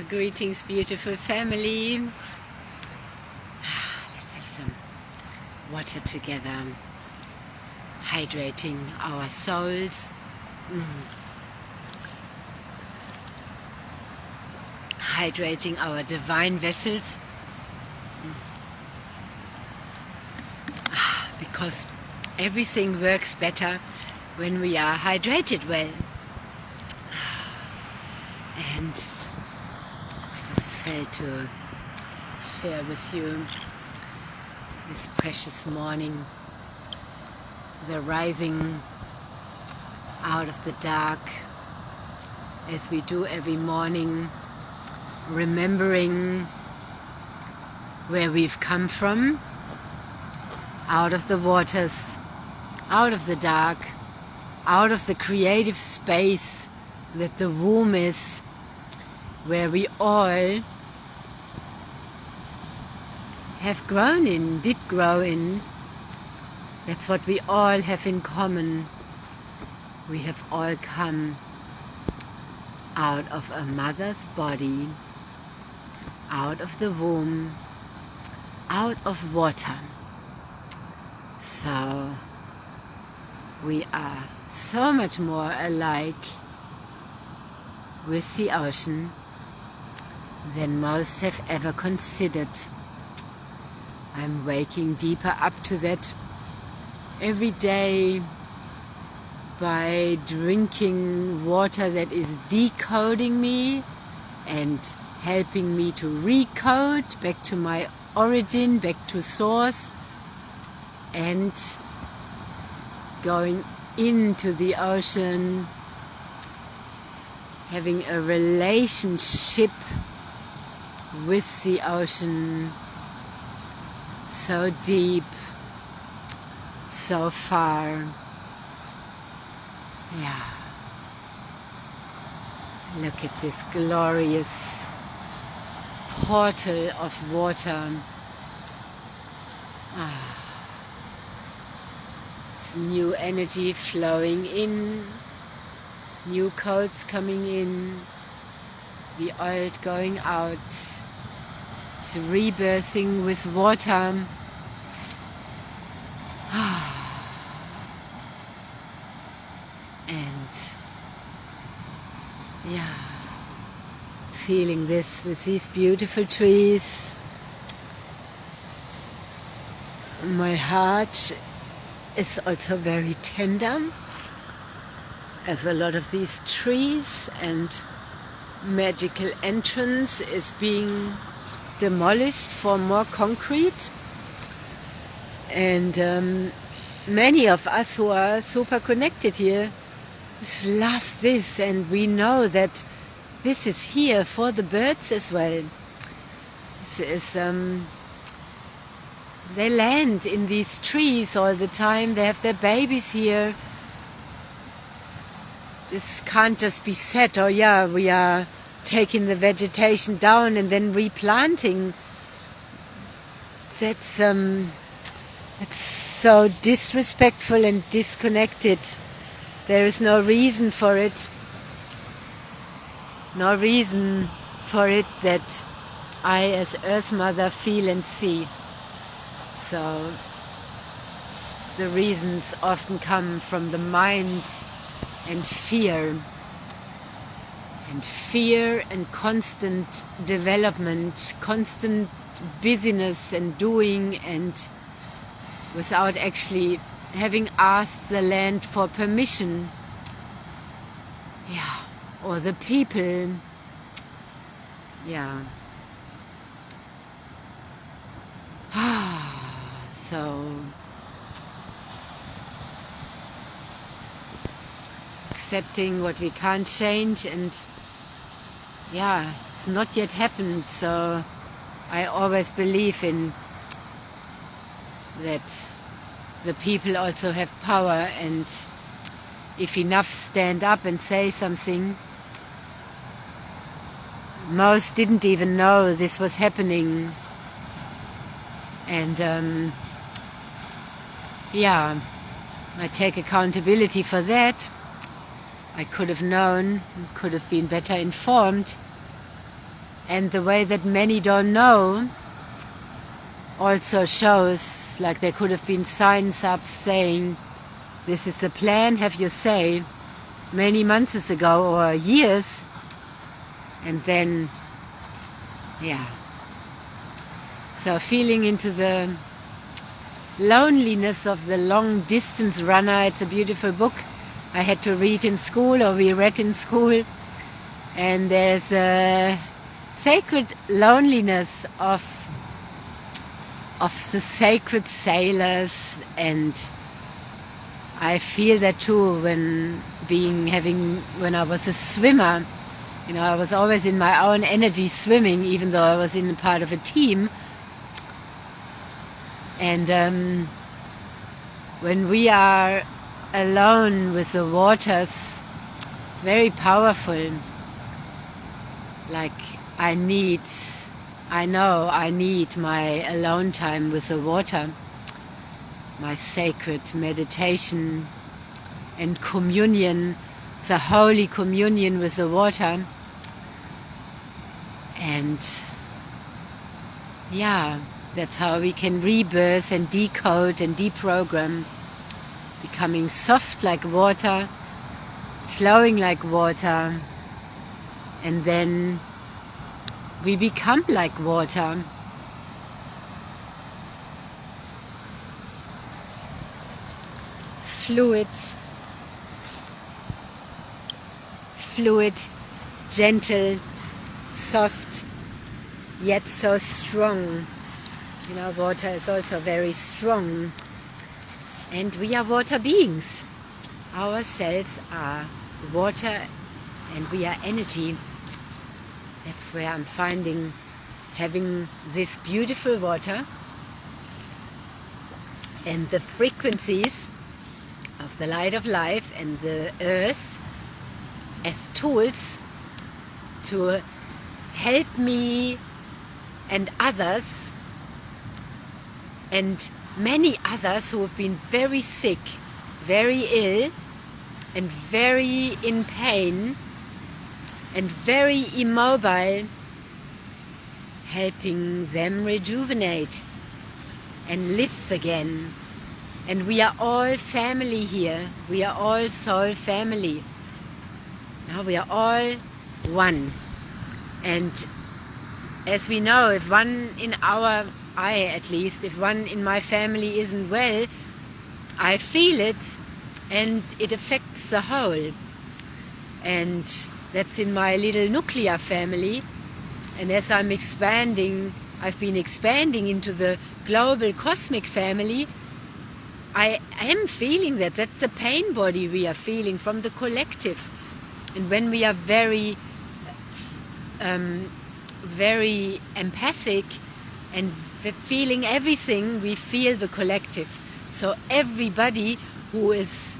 Greetings, beautiful family. Let's have some water together, hydrating our souls, hydrating our divine vessels, because everything works better when we are hydrated well. And I just felt to share with you this precious morning, the rising out of the dark, as we do every morning, remembering where we've come from, out of the waters, out of the dark, out of the creative space that the womb is, where we all have grown in, did grow in. That's what we all have in common. We have all come out of a mother's body, out of the womb, out of water. So we are so much more alike with the ocean than most have ever considered. I'm waking deeper up to that every day by drinking water that is decoding me and helping me to recode back to my origin, back to source, and going into the ocean, having a relationship with the ocean so deep, so far. Yeah. Look at this glorious portal of water. This new energy flowing in, new codes coming in, the old going out. It's rebirthing with water. And yeah, feeling this with these beautiful trees. My heart is also very tender, as a lot of these trees and magical entrance is being demolished for more concrete. And many of us who are super connected here just love this, and we know that this is here for the birds as well. This is they land in these trees all the time. They have their babies here. This can't just be said, oh yeah, we are taking the vegetation down and then replanting. That's so disrespectful and disconnected. There is no reason for it. No reason for it that I, as Earth Mother, feel and see. So the reasons often come from the mind and fear. And fear and constant development, constant busyness and doing, and without actually having asked the land for permission. Yeah, or the people. Yeah. So accepting what we can't change, and yeah, it's not yet happened, so I always believe in that the people also have power, and if enough stand up and say something. Most didn't even know this was happening, and yeah, I take accountability for that. I could have known, could have been better informed, And the way that many don't know also shows, like there could have been signs up saying, this is a plan, have your say, many months ago or years, and then, yeah. So feeling into the loneliness of the long distance runner. It's a beautiful book I had to read in school, or we read in school, and there's a sacred loneliness of the sacred sailors, and I feel that too when I was a swimmer. You know, I was always in my own energy swimming, even though I was in part of a team. And when we are alone with the waters, it's very powerful. Like I know I need my alone time with the water, my sacred meditation and communion, the holy communion with the water. And yeah, that's how we can rebirth and decode and deprogram, becoming soft like water, flowing like water, and then we become like water. Fluid, gentle, soft, yet so strong. You know, water is also very strong. And we are water beings. Our cells are water and we are energy. That's where I'm finding having this beautiful water and the frequencies of the light of life and the earth as tools to help me and others, and many others who have been very sick, very ill, and very in pain, and very immobile, helping them rejuvenate and live again. And we are all family here. We are all soul family. Now we are all one. And as we know, if one in our at least, if one in my family isn't well, I feel it and it affects the whole. And that's in my little nuclear family. And as I'm expanding, I've been expanding into the global cosmic family, I am feeling that. That's the pain body we are feeling from the collective. And when we are very, very empathic and feeling everything, we feel the collective. So everybody who is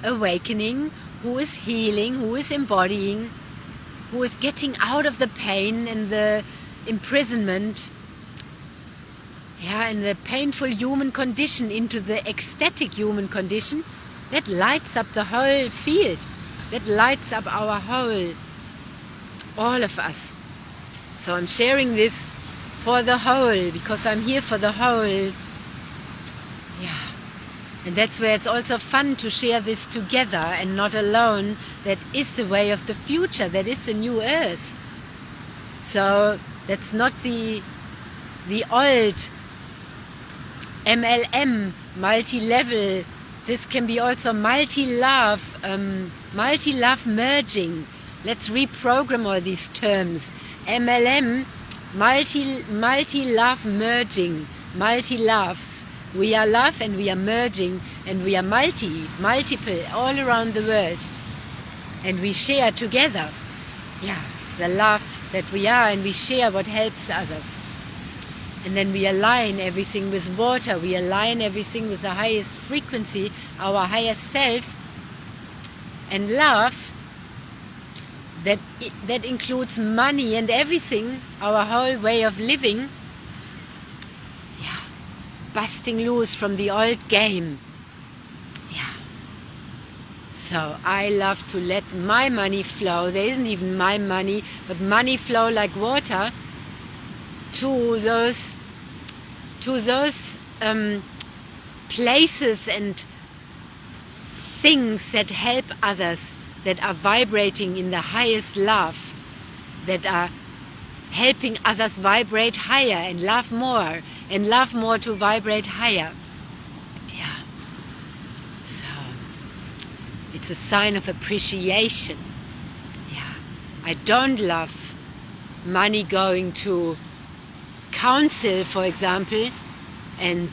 awakening, who is healing, who is embodying, who is getting out of the pain and the imprisonment, in the painful human condition into the ecstatic human condition, that lights up the whole field, that lights up our whole, all of us. So I'm sharing this for the whole, because I'm here for the whole. And that's where it's also fun to share this together and not alone. That is the way of the future. That is the new earth. So that's not the old MLM, multi-level. This can be also multi-love merging. Let's reprogram all these terms. MLM, multi-love merging, multi-loves. We are love and we are merging and we are multiple all around the world. And we share together, the love that we are, and we share what helps others. And then we align everything with water. We align everything with the highest frequency, our highest self. And love, that includes money and everything, our whole way of living. Busting loose from the old game. So I love to let my money flow. There isn't even my money, but money flow like water to those places and things that help others, that are vibrating in the highest love, that are helping others vibrate higher and love more to vibrate higher. Yeah. So it's a sign of appreciation. Yeah. I don't love money going to council, for example, and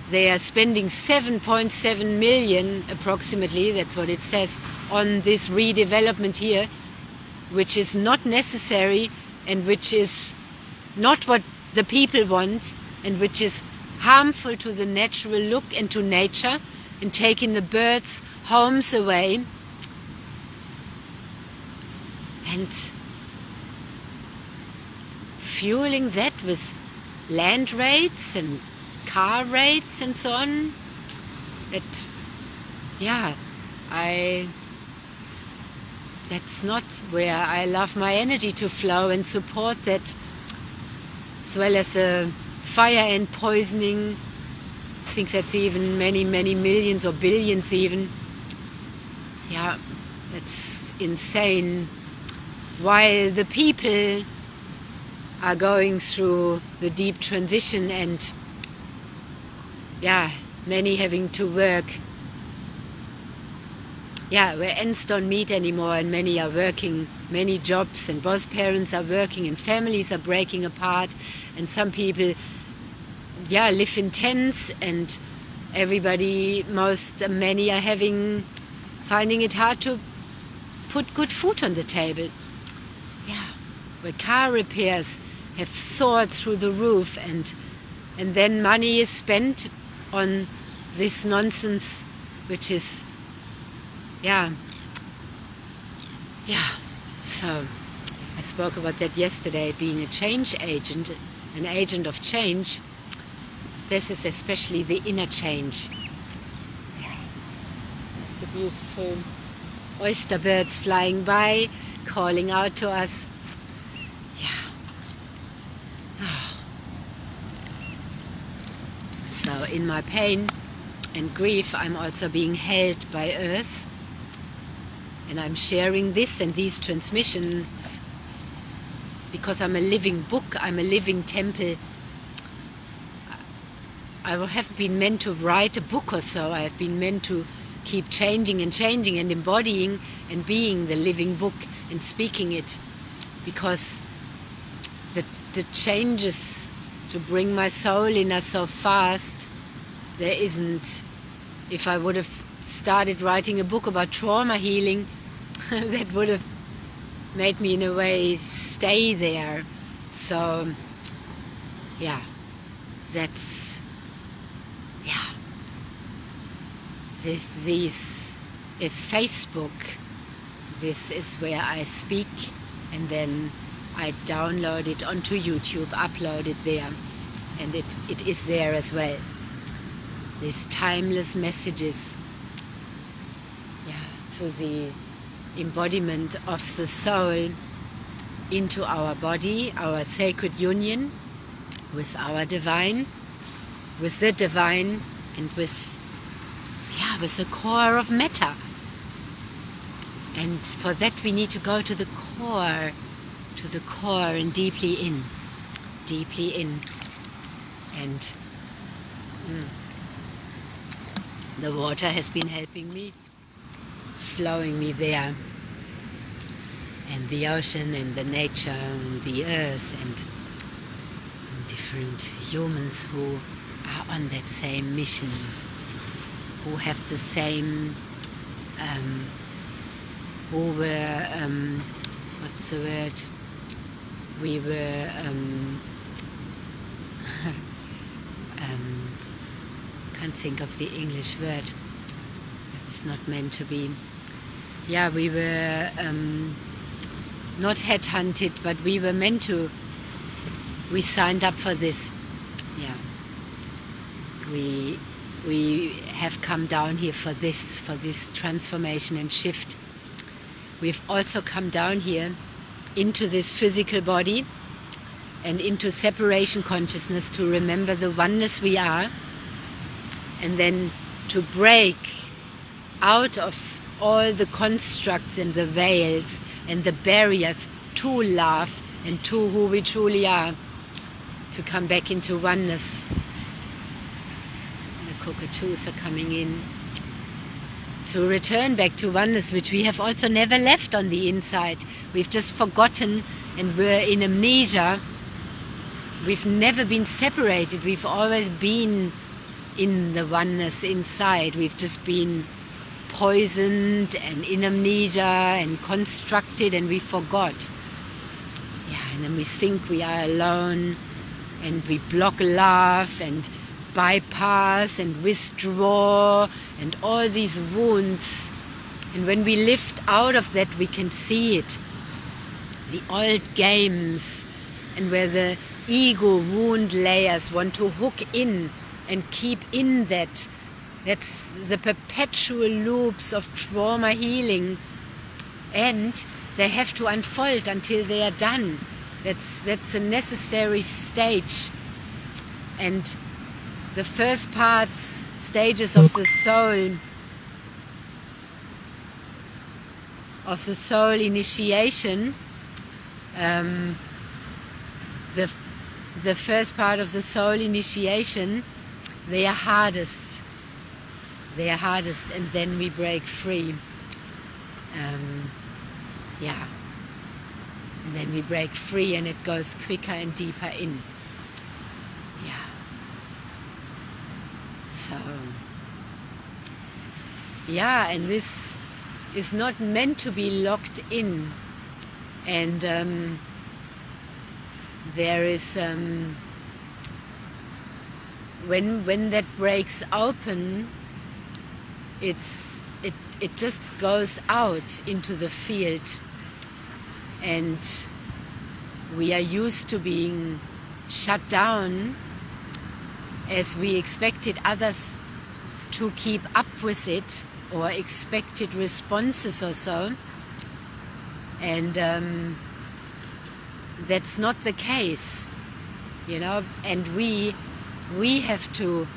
they are spending 7.7 million approximately, that's what it says, on this redevelopment here, which is not necessary and which is not what the people want, and which is harmful to the natural look and to nature, and taking the birds' homes away. And fueling that with land rates and car rates and so on. That's not where I love my energy to flow and support that, as well as fire and poisoning. I think that's even many millions or billions even. Yeah, that's insane. While the people are going through the deep transition and many having to work where ends don't meet anymore, and many are working many jobs, and both parents are working, and families are breaking apart, and some people live in tents, and many are finding it hard to put good food on the table. Where car repairs have soared through the roof, and then money is spent on this nonsense, which is so I spoke about that yesterday, being a change agent, an agent of change. This is especially the inner change. That's the beautiful oyster birds flying by, calling out to us. So in my pain and grief, I'm also being held by Earth, and I'm sharing this and these transmissions because I'm a living book, I'm a living temple. I have been meant to write a book or so. I have been meant to keep changing and embodying and being the living book and speaking it, because the changes to bring my soul in are so fast. There isn't, if I would have started writing a book about trauma healing, that would have made me in a way stay there. So this is Facebook. This is where I speak, and then I download it onto YouTube, upload it there, and it is there as well. These timeless messages to the embodiment of the soul into our body, our sacred union with our divine, with the divine, and with the core of matter. And for that we need to go to the core and deeply in. And the water has been helping me, flowing me there, and the ocean and the nature and the earth and different humans who are on that same mission, who have the same, who were, what's the word? We were, can't think of the English word. It's not meant to be. We were not headhunted, but we were meant to. We signed up for this. We we have come down here for this transformation and shift. We've also come down here into this physical body and into separation consciousness to remember the oneness we are, and then to break out of all the constructs and the veils and the barriers to love and to who we truly are, to come back into oneness. The cockatoos are coming in. To return back to oneness, which we have also never left on the inside. We've just forgotten and we're in amnesia. We've never been separated. We've always been in the oneness inside. We've just been poisoned and in amnesia and constructed, and we forgot. Yeah, and then we think we are alone, and we block love and bypass and withdraw and all these wounds. And when we lift out of that, we can see it. The old games, and where the ego wound layers want to hook in and keep in that. That's the perpetual loops of trauma healing, and they have to unfold until they are done. That's a necessary stage. And the first stages of the soul initiation, the first part of the soul initiation, they are hardest. They are hardest, and then we break free. Yeah. And then we break free, and it goes quicker and deeper in. Yeah. So, yeah, and this is not meant to be locked in. And there is, when that breaks open, it just goes out into the field, and we are used to being shut down as we expected others to keep up with it, or expected responses or so, and that's not the case, and we have to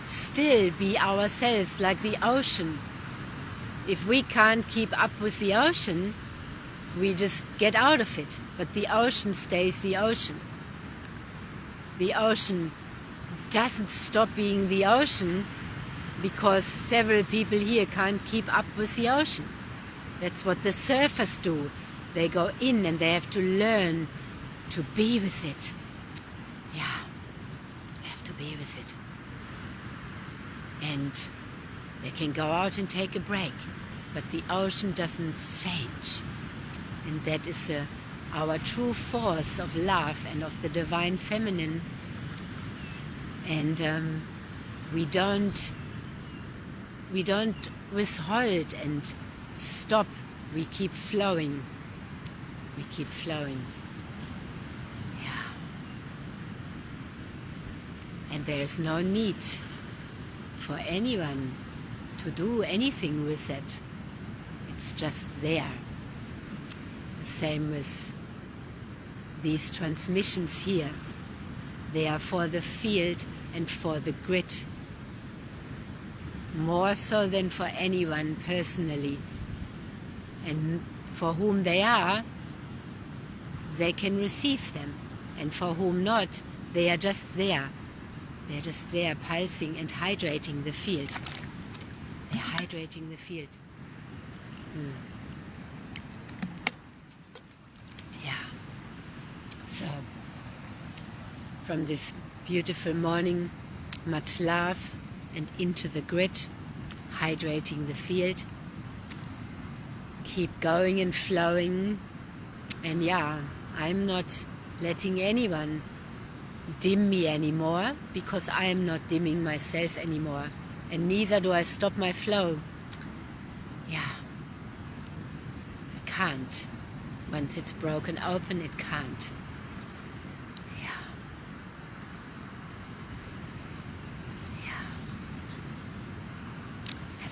still be ourselves, like the ocean. If we can't keep up with the ocean, we just get out of it. But the ocean stays the ocean. The ocean doesn't stop being the ocean because several people here can't keep up with the ocean. That's what the surfers do. They go in and they have to learn to be with it. Yeah, they have to be with it. And they can go out and take a break, but the ocean doesn't change. And that is our true force of love and of the divine feminine. And we don't withhold and stop. We keep flowing. We keep flowing. Yeah. And there's no need for anyone to do anything with it. It's just there. The same with these transmissions here. They are for the field and for the grid, more so than for anyone personally. And for whom they are, they can receive them, and for whom not, they are just there. They're just there, pulsing and hydrating the field. They're hydrating the field. Yeah. So, from this beautiful morning, much love, and into the grid, hydrating the field. Keep going and flowing. And yeah, I'm not letting anyone dim me anymore, because I am not dimming myself anymore, and neither do I stop my flow. Yeah, I can't. Once it's broken open, it can't. Yeah. Yeah.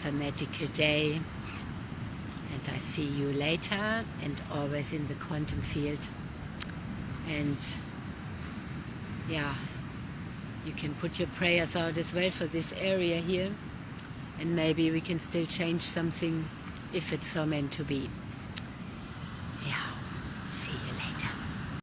have a magical day, and I see you later, and always in the quantum field. And yeah, you can put your prayers out as well for this area here, and maybe we can still change something if it's so meant to be. Yeah, see you